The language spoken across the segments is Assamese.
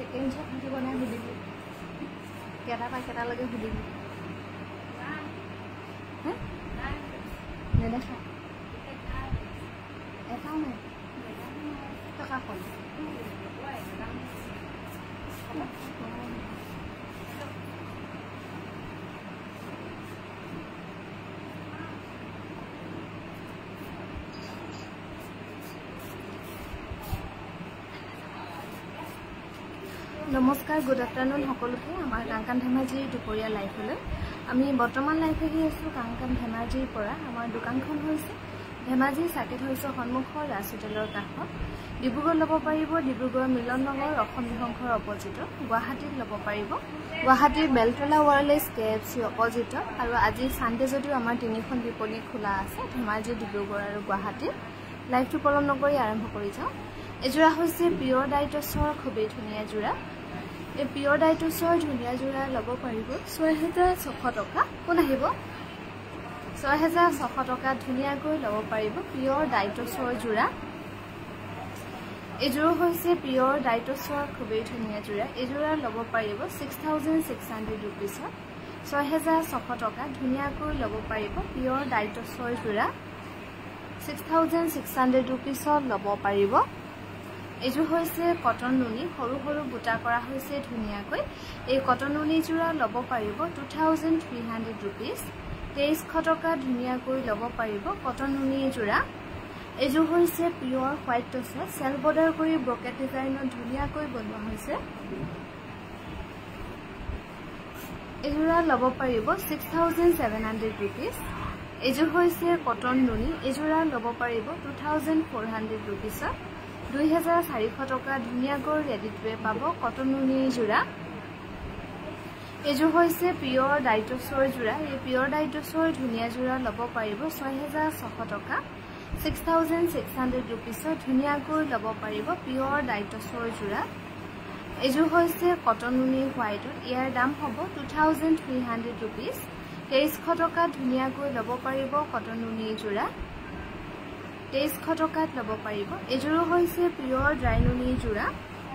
सेकेंड शॉट मुझे बना हुदिली केटा पा केटा लगे हुदिली हैं ने देखा एटाও নাই टका कोन नमस्कार गुड आफ्टरनून सकलोके आमार कांकान धेमाजी दुपरिया लाइफले आमी बर्तमान लाइफे हि आसो कांकान धेमाजीर परा आमार दुकानखन होइसे धेमाजी साकेट होइसे सन्मुखर राज होटेলৰ কাষত ডিব্ৰুগড় লব পাৰিব ডিব্ৰুগড় মিলন নগৰ অসম বিহংখৰ অপজিট গুৱাহাটীত লব পাৰিব গুৱাহাটীৰ বেলতলা ওয়াৰলেছ কেএফসি অপজিট আৰু আজি সানডে যদিও আমাৰ তিনিখন বিপণী খোলা আছে ধেমাজি ডিব্ৰুগড় আৰু গুৱাহাটী লাইভটো পলম নকৰি আৰম্ভ কৰি যাওঁ এজোৰা হৈছে পিয়ৰ ডাইটছৰ খুবেই ধুনীয়া জোৰা এই পিয়ৰ ডাইটছৰ ধুনীয়া জোৰা লব পাৰিব 6600 টকা কোন আহিব 6600 টকা ধুনীয়াকৈ লব পাৰিব পিয়ৰ ডাইটছৰ জোৰা এজোৰা হৈছে পিয়ৰ ডাইটছৰ খুবেই ধুনীয়া জোৰা এজোৰা লব পাৰিব 6600 रुपीस 6600 টকা ধুনীয়াকৈ লব পাৰিব পিয়ৰ ডাইটছৰ জোৰা 6600 रुपीस লব পাৰিব এজো হৈছে কটন নুনি সৰু সৰু বুটা কৰা হৈছে ধুনীয়াকৈ এই কটন নুনি জোৰা লব পাৰিব 2300 रुपीस 2300 টকা ধুনীয়াকৈ লব পাৰিব কটন নুনি জোৰা এজো হৈছে পিয়ৰ হোৱাইট টছে সেল বৰ্ডাৰ কৰি ব্ৰকেট ডিজাইনত ধুনীয়াকৈ বনোৱা হৈছে এজোৰা লব পাৰিব 6700 रुपीस এজো হৈছে কটন নুনি এজোৰা লব পাৰিব 2400 रुपीस 2400 টকা ধুনীয়াকৈ ৰেডিটৱে পাব কটন নুনি জোৰা এজো হৈছে পিয়ৰ ডাইটছৰ জোৰা এই পিয়ৰ ডাইটছৰ ধুনীয়া জোৰা লব পাৰিব 6600 টকা 6600 रुपीस ধুনীয়াকৈ লব পাৰিব পিয়ৰ ডাইটছৰ জোৰা এজো হৈছে কটন নুনি হোৱাইট ইয়াৰ দাম হ'ব 2300 रुपीस 2300 টকা ধুনীয়াকৈ লব পাৰিব কটন নুনি জোৰা 2300 টকাত লব পাৰিব এজোৰ হৈছে পিয়ৰ ড্ৰাই নুনি জোৰা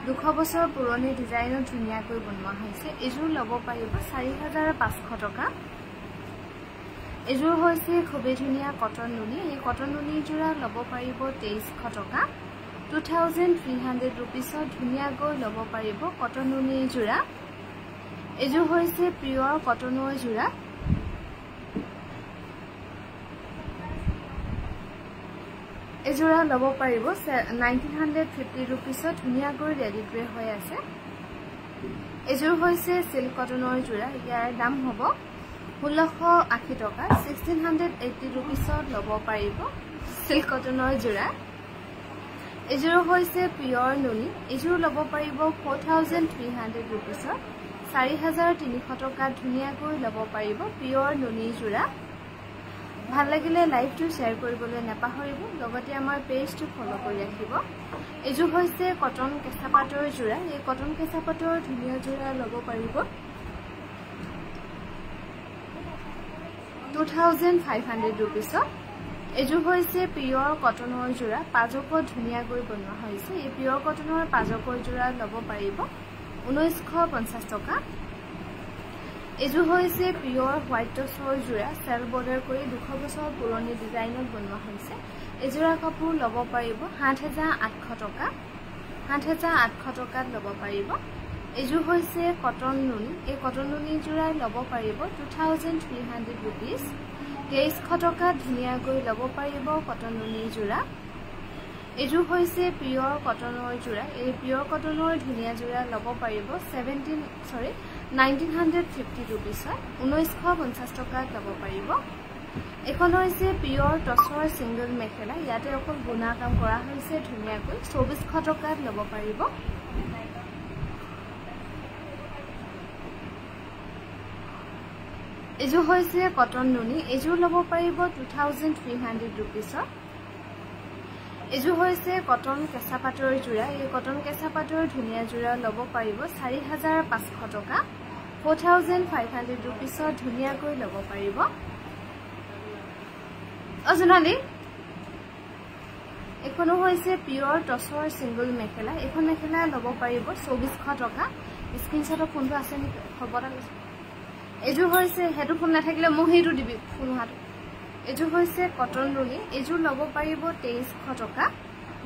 200 বছৰ পুৰণি ডিজাইনত ধুনীয়াকৈ বনোৱা হৈছে এজোৰ লব পাৰিব 4500 টকা এজোৰ হৈছে খুবেই ধুনীয়া কটন নুনি এই কটন নুনি জোৰা লব পাৰিব 2300 টকা 2300 रुपीस ধুনীয়াকৈ লব পাৰিব কটন নুনি জোৰা এজোৰ হৈছে পিয়ৰ কটনৰ জোৰা এজোৰা লব পাৰিব 1950 रुपीस ধুনীয়াকৈ ৰেডিটৱে হৈ আছে এজোৰ হৈছে সিল্ক কটনৰ জোৰা ইয়াৰ দাম হ'ব 1680 টকা 1680 रुपीस লব পাৰিব সিল্ক কটনৰ জোৰা এজোৰ হৈছে পিয়ৰ নুনি এজোৰ লব পাৰিব 4300 रुपीस 4300 টকা ধুনীয়াকৈ লব পাৰিব পিয়ৰ নুনি জোৰা ভাল লাগিলে লাইভটো শেয়াৰ কৰিবলৈ নাপাহৰিব লগতে আমাৰ পেজটো ফলো কৰি ৰাখিব এজো হৈছে কটন কেঁচা পাটৰ জোৰা এই কটন কেঁচা পাটৰ ধুনীয়া জোৰা লব পাৰিব 2500 रुपीस এজো হৈছে পিয়ৰ কটনৰ জোৰা পাজকৰ ধুনীয়াকৈ বনোৱা হৈছে এই পিয়ৰ কটনৰ পাজকৰ জোৰা লব পাৰিব 1950 টকা এজো হৈছে পিয়ৰ হোৱাইট টছৰ জোৰা সেল বৰ্ডাৰ কৰি 200 বছৰ পুৰণি ডিজাইনত বনোৱা হৈছে এজোৰা কাপোৰ লব পাৰিব 7800 টকা 7800 টকাত লব পাৰিব এজো হৈছে কটন নুনি এই কটন নুনি জোৰা লব পাৰিব 2300 रुपीस 2300 টকা ধুনীয়াকৈ লব পাৰিব কটন নুনি জোৰা এজো হৈছে পিয়ৰ কটনৰ জোৰা এই পিয়ৰ কটনৰ ধুনীয়া জোৰা লব পাৰিব 1950 रुपीस 1950 টকাত লব পাৰিব এখন হৈছে পিয়ৰ টছৰ সিঙ্গল মেখেলা ইয়াতে অকল গুণা কাম কৰা হৈছে ধুনীয়াকৈ 2400 টকাত লব পাৰিব এজো হৈছে কটন নুনি এজো লব পাৰিব 2300 रुपीस এজো হৈছে কটন কেঁচা পাটৰ জোৰা এই কটন কেঁচা পাটৰ ধুনীয়া জোৰা লব পাৰিব 4500 টকা 4500 रुपीस ধুনীয়াকৈ লব পাৰিব অজনালি এখনো হৈছে পিওৰ টসৰ সিঙ্গল মেখেলা এখন মেখেলা লব পাৰিব 2400 টকা স্ক্ৰিনশটৰ ফোনটো আছে নি খবৰটা লৈছে এজু হৈছে হেতু ফোন নাথাকিলে মই হেতু দিবি ফোন হাত এজু হৈছে কটন নুনি এজু লব পাৰিব 2300 টকা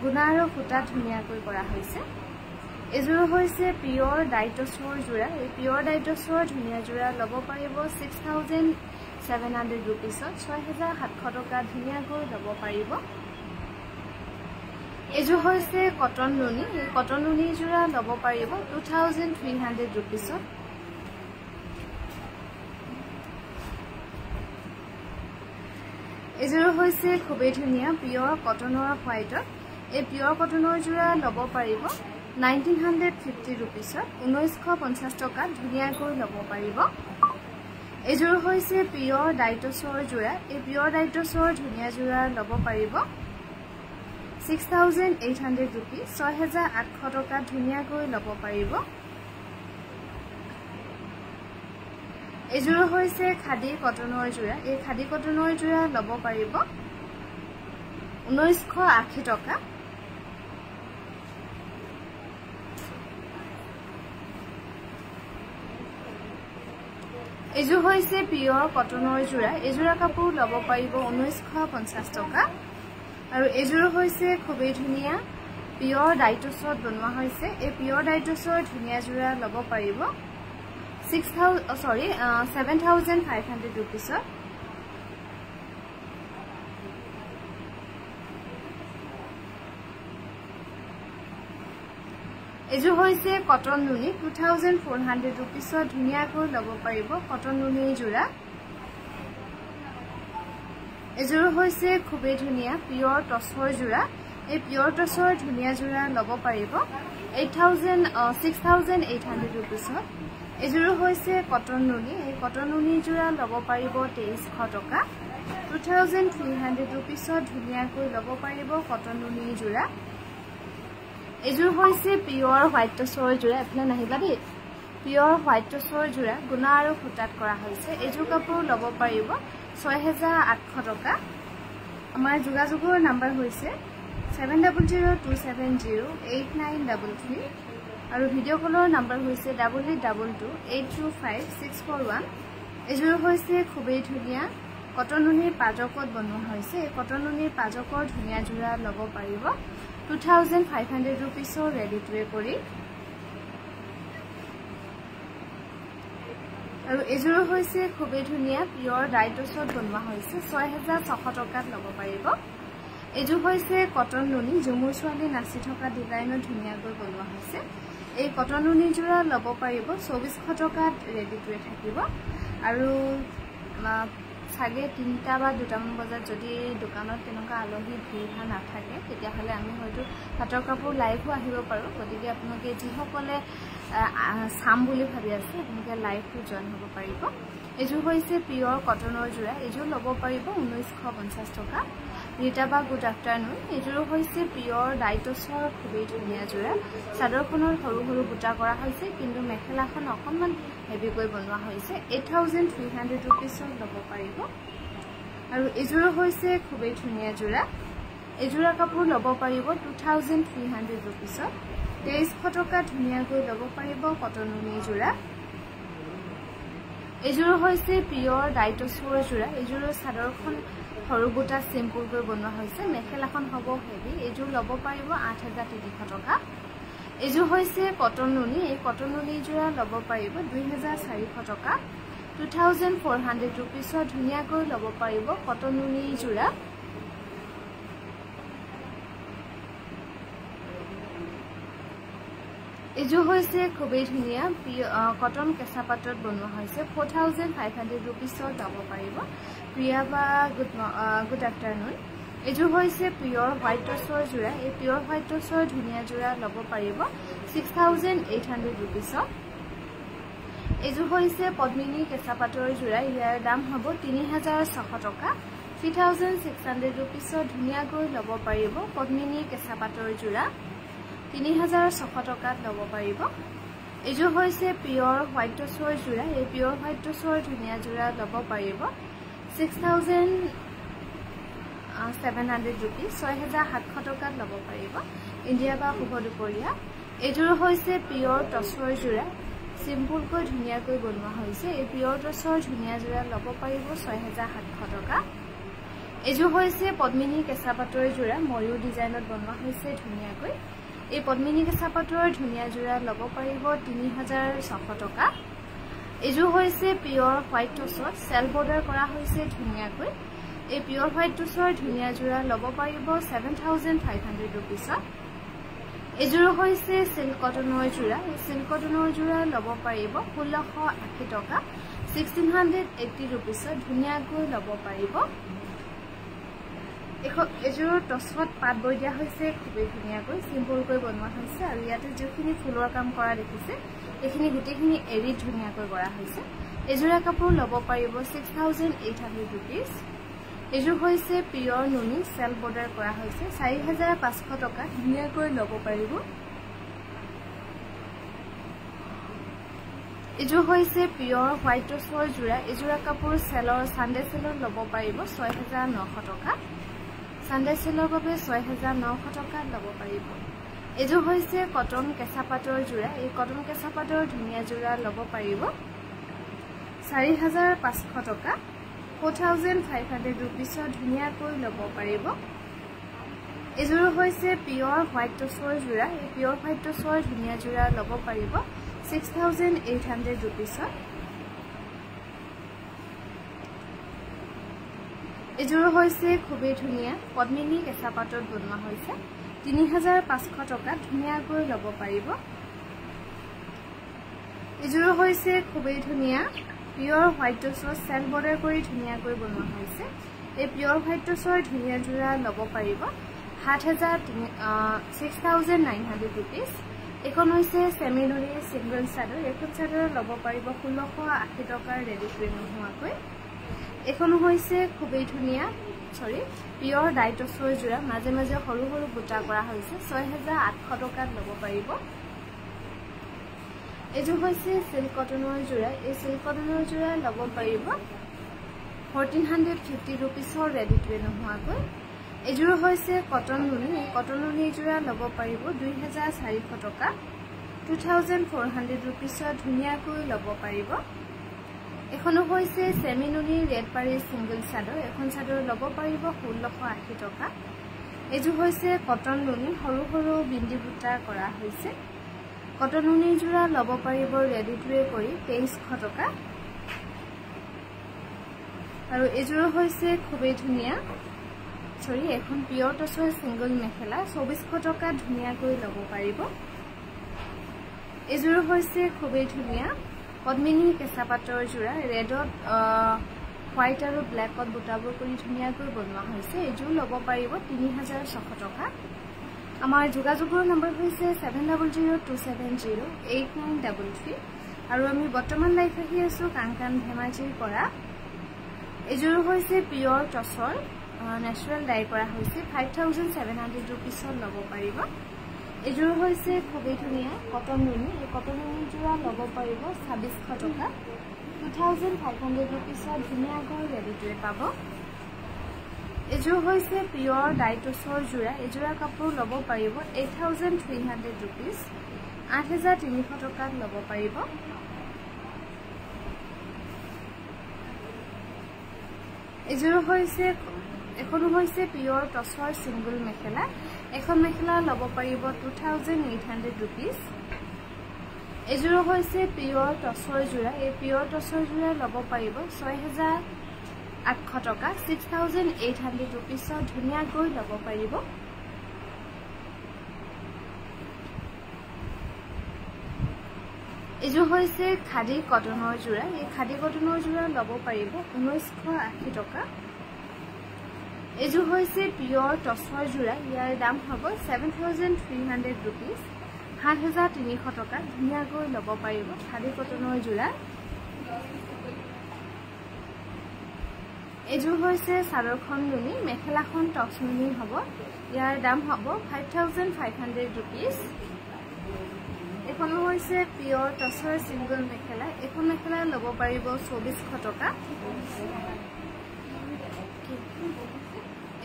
গুণা আৰু ফুটা ধুনিয়াকৈ কৰা হৈছে এজু হৈছে পিওৰ ডাইটসৰ জোড়া এই পিওৰ ডাইটসৰ ধুনিয়া জোড়া লব পাৰিব 6700 रुपीसত 6700 টকা ধুনিয়াকৈ লব পাৰিব এজু হৈছে কটন নুনি এই কটন নুনি জোড়া লব পাৰিব 2300 रुपीसত এজু হৈছে খুবেই ধুনিয়া পিওৰ কটনৰ হোয়াইটৰ এই পিওৰ কটনৰ জোড়া লব পাৰিব 1950 रुपीसত 1950 টকা ধুনিয়াকৈ লব পাৰিব এজোৰ হৈছে পিওৰ ডাইটসৰ জোড়া এই পিওৰ ডাইটসৰ ধুনিয়া জোড়া লব পাৰিব 6800 रुपीस 6800 টকা ধুনিয়াকৈ লব পাৰিব এজোৰ হৈছে খাদি কটনৰ জোড়া এই খাদি কটনৰ জোড়া লব পাৰিব 1980 টকা এজু হৈছে পিওৰ কটনৰ জোড়া এজোড়া কাপোৰ লব পাৰিব 1950 টকা আৰু এজোড় হৈছে খুবেই ধুনিয়া পিওৰ ডাইটসত বনোৱা হৈছে এই পিওৰ ডাইটসৰ ধুনিয়া জোড়া লব পাৰিব 7500 रुपीसত এজু হৈছে কটন নুনি 2400 रुपीसত ধুনিয়াকৈ লব পাৰিব কটন নুনি জোড়া এজোৰ হৈছে খুবেই ধুনিয়া পিওৰ টসৰ জোড়া এই পিওৰ টসৰ ধুনিয়া জোড়া লব পাৰিব 6800 रुपीसত এজোৰ হৈছে কটন নুনি এই কটন নুনি জোড়া লব পাৰিব 2300 টকা 2300 रुपीसত ধুনিয়াকৈ লব পাৰিব কটন নুনি জোড়া এজোৰ হৈছে পিওৰ হোয়াইট টসৰ জোড়া এফালে নাহিবা দেই পিওৰ হোয়াইট টসৰ জোড়া গুণা আৰু ফুটাত কৰা হৈছে এজোৰ কাপোৰ লব পাৰিব 6800 টকা আমাৰ যোগাযোগৰ নাম্বাৰ হৈছে 7002708933 আৰু ভিডিও কলৰ নাম্বাৰ হৈছে 8822825641 এজোৰ হৈছে খুবেই ধুনিয়া কটন নুনিৰ পাজকত বনোৱা হৈছে এই কটন নুনিৰ পাজকৰ ধুনিয়া জোড়া লব পাৰিব 2500 रुपीसৰ ৰেডি টু ৱে কৰি আৰু এজোৰ হৈছে খুবেই ধুনিয়া পিওৰ ডাইটসত বনোৱা হৈছে 6600 টকাত লব পাৰিব এজোৰ হৈছে কটন নুনি জুমুৰ ছোৱালী নাচি থকা ডিজাইনৰ ধুনিয়াকৈ বনোৱা হৈছে এই কটন নুনি জোড়া লব পাৰিব 2400 টকাত ৰেডি টু ৱে থাকিব আৰু সাগে 3টা বা 2টামান বজাত যদি দোকানত তেনেকা আলহী ভিৰ নাথাকে তেতিয়া হলে আমি হয়তো পাটৰ কাপোৰ লাইভও আহিব পাৰো গতিকে আপোনালোকে যিসকলে সাম বুলি ভাবি আছে আপোনালোকে লাইভটো জয়েন হ'ব পাৰিব এজোৰ হৈছে পিওৰ কটনৰ জোড়া এজোৰ লব পাৰিব 1950 টকা ৰীতা বা গুড আফটাৰনুন এজোৰ হৈছে পিওৰ ডাইটসৰ খুবেই ধুনিয়া জোড়া চাদৰখনৰ সৰু সৰু বুটা কৰা হৈছে কিন্তু মেখেলাখন অকণমান হেভিকৈ বনোৱা হৈছে 8300 रुपीसত লব পাৰিব আৰু এজোৰ হৈছে খুবেই ধুনিয়া জোড়া এজোড়া কাপোৰ লব পাৰিব 2300 रुपीसত 2300 টকা ধুনিয়াকৈ লব পাৰিব কটন নুনি জোড়া এজোৰ হৈছে পিওৰ ডাইটসৰ জোড়া এজোৰ চাদৰখন সৰু বুটা সিম্পলকৈ বনোৱা হৈছে মেখেলাখন হ'ব হেভি এজোৰ লব পাৰিব 8300 টকা এজোৰ হৈছে কটন নুনি এই কটন নুনি জোড়া লব পাৰিব 2400 টকা 2400 रुपीसত ধুনিয়াকৈ লব পাৰিব কটন নুনি জোড়া এজোৰ হৈছে খুবেই ধুনিয়া কটন কেঁচা পাটত বনোৱা হৈছে 4500 रुपीसত লব পাৰিব প্ৰিয়া বা গুড আফটাৰনুন এজোৰ হৈছে পিওৰ হোয়াইট টসৰ জোড়া এই পিওৰ হোয়াইট টসৰ ধুনিয়া জোড়া লব পাৰিব 6800 रुपीसত এজোৰ হৈছে পদ্মিনী কেঁচা পাটৰ জোড়া ইয়াৰ দাম হ'ব 3600 টকা 3600 रुपीसত ধুনিয়াকৈ লব পাৰিব পদ্মিনী কেঁচা পাটৰ জোড়া 3600 টকাত লব পাৰিব এজোৰ হৈছে পিওৰ হোয়াইট টসৰ জোড়া এই পিওৰ হোয়াইট টসৰ ধুনিয়া জোড়া লব পাৰিব 700 rupees 6700 টকাত ল'ব পাৰিব ইণ্ডিয়া বা শুভ দুপৰীয়া এযোৰ হৈছে পিয়ৰ টছৰ যোৰা সিম্পল কৈ ধুনিয়া কৈ বনোৱা হৈছে এই পিয়ৰ টছৰ ধুনিয়া যোৰা ল'ব পাৰিব 6700 টকা এযোৰ হৈছে পদ্মিনী কেঁচা পাটৰ যোৰা ময়ূৰ ডিজাইনত বনোৱা হৈছে ধুনিয়া কৈ এই পদ্মিনী কেঁচা পাটৰ ধুনিয়া যোৰা ল'ব পাৰিব 3600 টকা এযোৰ হৈছে পিয়ৰ হোৱাইট টছৰ সেল বৰ্ডাৰ কৰা হৈছে ধুনিয়া কৈ এই পিয়ৰ হোৱাইট টছৰ ধুনিয়া যোৰা ল'ব পাৰিব 7500 rupees এযোৰ হৈছে সিল্ক কটনৰ যোৰা এই সিল্ক কটনৰ যোৰা ল'ব পাৰিব 1680 টকা 1680 rupees ধুনিয়া কৈ ল'ব পাৰিব এযোৰ টছত পাট বৈ দিয়া হৈছে খুবেই ধুনিয়াকৈ সিম্পল কৈ বনোৱা হৈছে আৰু ইয়াতে যিখিনি ফুলৰ কাম কৰা দেখিছে এইখিনি গুটেখিনি এৰি ধুনিয়াকৈ কৰা হৈছে এযোৰা কাপোৰ ল'ব পাৰিব 6800 rupees এযোৰ হৈছে পিয়ৰ নুনি সেল বৰ্ডাৰ কৰা হৈছে 4500 টকা ধুনিয়াকৈ ল'ব পাৰিব এযোৰ হৈছে পিয়ৰ হোৱাইট টছৰ যোৰা এযোৰা কাপোৰ সেলৰ সানডে সেলৰ ল'ব পাৰিব 6900 টকা সানডে সেলৰ বাবে 6900 টকা ল'ব পাৰিব এযোৰ হৈছে কটন কেঁচা পাটৰ যোৰা এই কটন কেঁচা পাটৰ ধুনিয়া যোৰা ল'ব পাৰিব 4500 টকা 4500 rupees ধুনিয়াকৈ ল'ব পাৰিব এযোৰ হৈছে পিয়ৰ হোৱাইট টছৰ যোৰা এই পিয়ৰ হোৱাইট টছৰ ধুনিয়া যোৰা ল'ব পাৰিব 6800 rupees এযোৰ হৈছে খুবেই ধুনিয়া পদ্মিনী কেঁচা পাটত বনোৱা হৈছে 3500 টকা ধুনিয়াকৈ ল'ব পাৰিব এযোৰ হৈছে খুবেই ধুনিয়া পিয়ৰ হোৱাইট টছৰ সেল বৰ্ডাৰ কৰি ধুনিয়াকৈ বনোৱা হৈছে এই পিয়ৰ হোৱাইট টছৰ ধুনিয়া যোৰা ল'ব পাৰিব 6900 rupees এখন হৈছে সেমিনুৰি সিঙ্গল চাদৰ এখন চাদৰ ল'ব পাৰিব 1680 টকাৰ ৰেডি টু নোহোৱাকৈ এখন হৈছে খুবেই ধুনিয়া পিয়ৰ ডাই টছৰ যোৰা মাজে মাজে সৰু সৰু বুটা কৰা হৈছে 6800 টকাত ল'ব পাৰিব এযোৰ হৈছে সিল্ক কটনৰ যোৰা এই সিল্ক কটনৰ যোৰা ল'ব পাৰিব 1450 rupees ৰেডি টু নোহোৱাকৈ এযোৰ হৈছে কটন নুনি এই কটন নুনি যোৰা ল'ব পাৰিব 2400 টকা 2400 rupees ধুনিয়াকৈ ল'ব পাৰিব এখন হৈছে সেমিনুনি ৰেড পাৰি সিঙ্গল চাদৰ এখন চাদৰ ল'ব পাৰিব 1680 টকা এযোৰ হৈছে কটন নুনি সৰু সৰু বিন্দি বুটা কৰা হৈছে কটন নুনি যোৰা ল'ব পাৰিব ৰেডি টু কৰি 2300 টকা আৰু এযোৰ হৈছে খুবেই ধুনিয়া এখন পিয়ৰ টছৰ সিঙ্গল মেখেলা 2400 টকা ধুনিয়াকৈ ল'ব পাৰিব এযোৰ হৈছে খুবেই ধুনিয়া পদ্মিনী কেঁচা পাটৰ যোৰা ৰেডত হোৱাইট আৰু ব্লেকত বুটাবোৰ কৰি ধুনিয়াকৈ বনোৱা হৈছে এযোৰ ল'ব পাৰিব 3600 টকা আমাৰ যোগাযোগৰ নম্বৰ হৈছে 7002708933 আৰু আমি বৰ্তমান লাইভ আহি আছো কাংকান ধেমাজিৰ পৰা এযোৰ হৈছে পিয়ৰ টছৰ ন্যাচাৰাল ডাই কৰা হৈছে 5700 rupees ল'ব পাৰিব এযোৰ হৈছে খুবেই ধুনিয়া কটন নুনি এই কটন নুনি যোৰা ল'ব পাৰিব 2600 টকা 2500 rupees ধুনিয়াকৈ ৰেডি টু পাব এযোৰ হৈছে পিয়ৰ ডাই টছৰ যোৰা এযোৰা কাপোৰ ল'ব পাৰিব 8300 rupees 8300 টকাত ল'ব পাৰিব এযোৰ হৈছে এখন হৈছে পিয়ৰ টছৰ সিঙ্গল মেখেলা এখন মেখেলা ল'ব পাৰিব 2800 rupees এযোৰ হৈছে পিয়ৰ টছৰ যোৰা এই পিয়ৰ টছৰ যোৰা ল'ব পাৰিব 6800 টকা 6800 rupees ধুনিয়াকৈ ল'ব পাৰিব এযোৰ হৈছে খাদী কটনৰ যোৰা এই খাদী কটনৰ যোৰা ল'ব পাৰিব 1980 টকা এযোৰ হৈছে পিয়ৰ টছৰ যোৰা ইয়াৰ দাম হ'ব 7300 rupees 7300 টকা ধুনিয়াকৈ ল'ব পাৰিব খাদী কটনৰ যোৰা এযোৰ হৈছে চাদৰখন নুনি মেখেলাখন টছ নুনি হ'ব ইয়াৰ দাম হ'ব 5500 rupees এখন হৈছে পিয়ৰ টছৰ সিঙ্গল মেখেলা এখন মেখেলা ল'ব পাৰিব 2400 টকা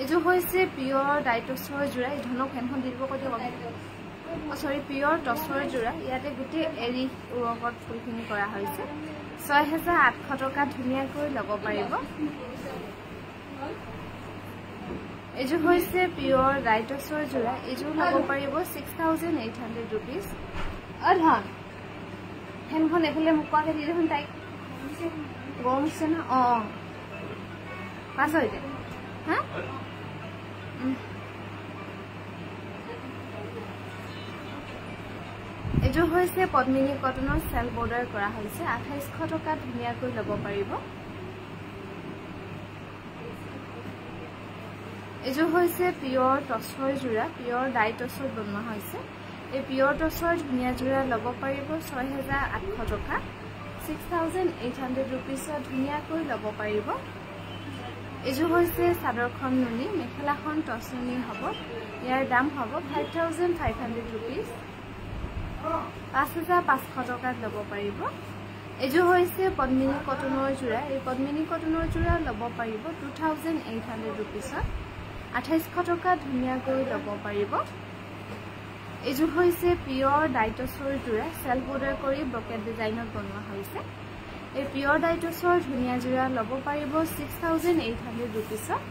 এযোৰ হৈছে পিয়ৰ ডাইটছৰ যোৰা এই ধনক ফেনখন দি দিব কৈ দিয়ক সৰি পিয়ৰ টছৰ যোৰা ইয়াতে গোটেই এৰি ৱৰ্কত ফুলখিনি কৰা হৈছে ৬৮০০ টকা ধুনীয়াকৈ ল'ব পাৰিব এযোৰ হৈছে পিয়ৰ ডাইটছৰ যোৰা এযোৰ ল'ব পাৰিব ৬৮০০ रुपीस অধন ফেনখন এফালে মোক কোৱাকে দি দেখোন তাইক গৰম হৈছে না পাছ হৈছে হা এযোৰ হৈছে পদ্মিনী কটনৰ সেল বৰ্ডাৰ কৰা হৈছে ২৮০০ টকা ধুনীয়াকৈ ল'ব পাৰিব এযোৰ হৈছে পিয়ৰ টছৰ যোৰা পিয়ৰ ডাইটছৰ বনোৱা হৈছে এই পিয়ৰ টছৰ ধুনীয়া যোৰা ল'ব পাৰিব ৬৮০০ টকা ৬৮০০ रुपीसত ধুনীয়াকৈ ল'ব পাৰিব এযোৰ হৈছে চাদৰখন নুনি মেখেলাখন টছ নুনি হ'ব ইয়াৰ দাম হ'ব ৫৫০০ रुपीस ৫৫০০ টকাত ল'ব পাৰিব এযোৰ হৈছে পদ্মিনী কটনৰ যোৰা এই পদ্মিনী কটনৰ যোৰা ল'ব পাৰিব ২৮০০ रुपीसত ২৮০০ টকা ধুনীয়াকৈ ল'ব পাৰিব এযোৰ হৈছে পিয়ৰ ডাইটছৰ যোৰা সেল বৰ্ডাৰ কৰি ব্ৰকেট ডিজাইনত বনোৱা হৈছে এই পিয়ৰ ডাইটছৰ ধুনীয়া যোৰা ল'ব পাৰিব ৬৮০০ रुपीसত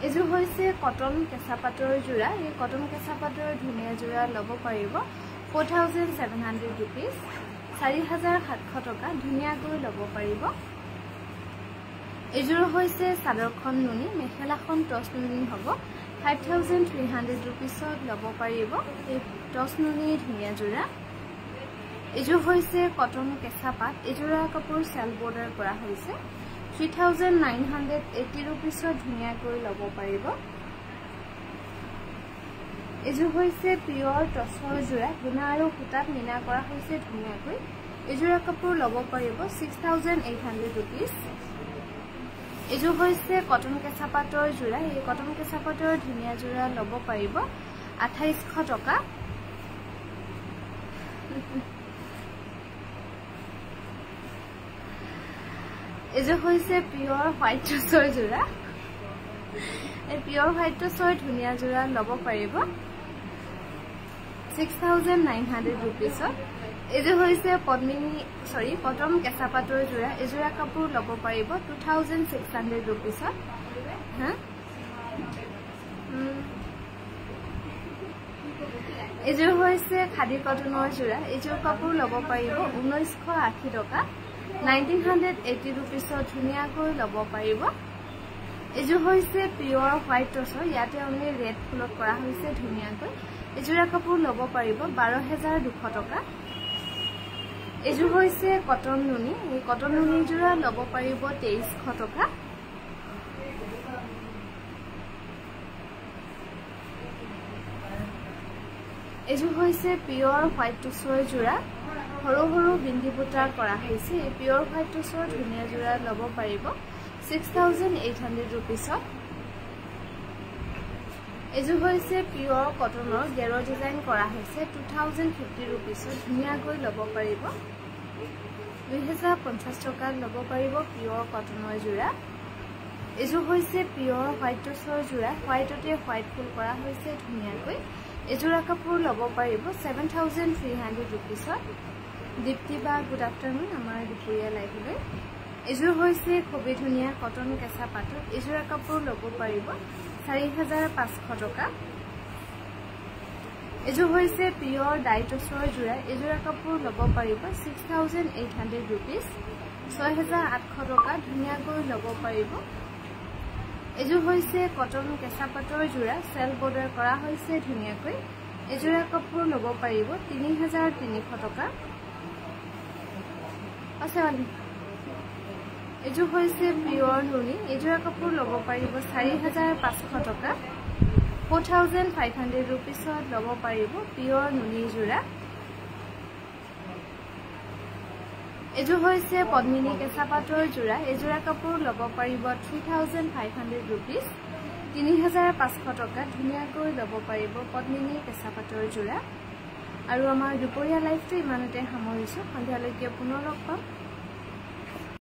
এযোৰ হৈছে কটন কেঁচা পাটৰ যোৰা এই কটন কেঁচা পাটৰ ধুনীয়া যোৰা ল'ব পাৰিব ৪৭০০ रुपीस ৪৭০০ টকা ধুনীয়াকৈ ল'ব পাৰিব এযোৰ হৈছে চাদৰখন নুনি মেখেলাখন টছ নুনি হ'ব ৫৩০০ रुपीसত ল'ব পাৰিব এই টছ নুনি ধুনীয়া যোৰা এযোৰ হৈছে কটন কেঁচা পাট এযোৰা কাপোৰ সেল বৰ্ডাৰ কৰা হৈছে ৩৯৮০ रुपीसত ধুনীয়াকৈ ল'ব পাৰিব এযোৰ হৈছে পিয়ৰ টছৰ যোৰা গুণা আৰু সূতাত মিনা কৰা হৈছে ধুনীয়াকৈ এযোৰা কাপোৰ ল'ব পাৰিব ৬৮০০ रुपीस এযোৰ হৈছে কটন কেঁচা পাটৰ যোৰা এই কটন কেঁচা পাটৰ ধুনীয়া যোৰা ল'ব পাৰিব ২৮০০ টকা এযোৰ হৈছে পিয়ৰ হোৱাইট টছৰ যোৰা এই পিয়ৰ হোৱাইট টছৰ ধুনীয়া যোৰা ল'ব পাৰিব ৬৯০০ रुपीसত এযোৰ হৈছে কটন কেঁচা পাটৰ যোৰা এযোৰা কাপোৰ ল'ব পাৰিব ২৬০০ रुपीसত হা এযোৰ হৈছে খাদী কটনৰ যোৰা এযোৰ কাপোৰ ল'ব পাৰিব ১৯৮০ টকা ১৯৮০ रुपीसত ধুনীয়াকৈ ল'ব পাৰিব এযোৰ হৈছে পিয়ৰ হোৱাইট টছৰ ইয়াতে অনলি ৰেড ফুলত কৰা হৈছে ধুনীয়াকৈ এযোৰা কাপোৰ ল'ব পাৰিব ১২,২০০ টকা এযোৰ হৈছে কটন নুনি এই কটন নুনি যোৰা ল'ব পাৰিব ২৩০০ টকা এযোৰ হৈছে পিয়ৰ হোৱাইট টছৰ যোৰা সৰু সৰু বিন্দি বুটা কৰা হৈছে এই পিয়ৰ হোৱাইট টছৰ ধুনীয়া যোৰা ল'ব পাৰিব ৬৮০০ रुपीसত এযোৰ হৈছে পিয়ৰ কটনৰ গেৰ ডিজাইন কৰা হৈছে ২০৫০ रुपीसত ধুনীয়াকৈ ল'ব পাৰিব ২০৫০ টকাত ল'ব পাৰিব পিয়ৰ কটনৰ যোৰা এযোৰ হৈছে পিয়ৰ হোৱাইট টছৰ যোৰা হোৱাইটতে হোৱাইট ফুল কৰা হৈছে ধুনীয়াকৈ এযোৰা কাপোৰ ল'ব পাৰিব ৭৩০০ रुपीसত দীপ্তি বা গুড আফটাৰনুন আমাৰ দুপৰীয়া লাইভলৈ এযোৰ হৈছে খুবেই ধুনীয়া কটন কেঁচা পাটৰ এযোৰা কাপোৰ ল'ব পাৰিব ৪৫০০ টকা এযোৰ হৈছে পিয়ৰ ডাইটছৰ যোৰা এযোৰা কাপোৰ ল'ব পাৰিব ৬৮০০ रुपीस ৬৮০০ টকা ধুনীয়াকৈ ল'ব পাৰিব এযোৰ হৈছে কটন কেঁচা পাটৰ যোৰা সেল বৰ্ডাৰ কৰা হৈছে ধুনীয়াকৈ এযোৰা কাপোৰ ল'ব পাৰিব ৩৩০০ টকা এযোৰ হৈছে পিয়ৰ নুনি এযোৰা কাপোৰ ল'ব পাৰিব ৪৫০০ টকা ৪৫০০ रुपीसত ল'ব পাৰিব পিয়ৰ নুনি যোৰা এযোৰ হৈছে পদ্মিনী কেঁচা পাটৰ যোৰা এযোৰা কাপোৰ ল'ব পাৰিব ৩৫০০ रुपीस ৩৫০০ টকা ধুনীয়াকৈ ল'ব পাৰিব পদ্মিনী কেঁচা পাটৰ যোৰা আৰু আমাৰ দুপৰীয়া লাইভটো ইমানতে সামৰিছো সন্ধিয়ালৈকে পুনৰ লগ পাম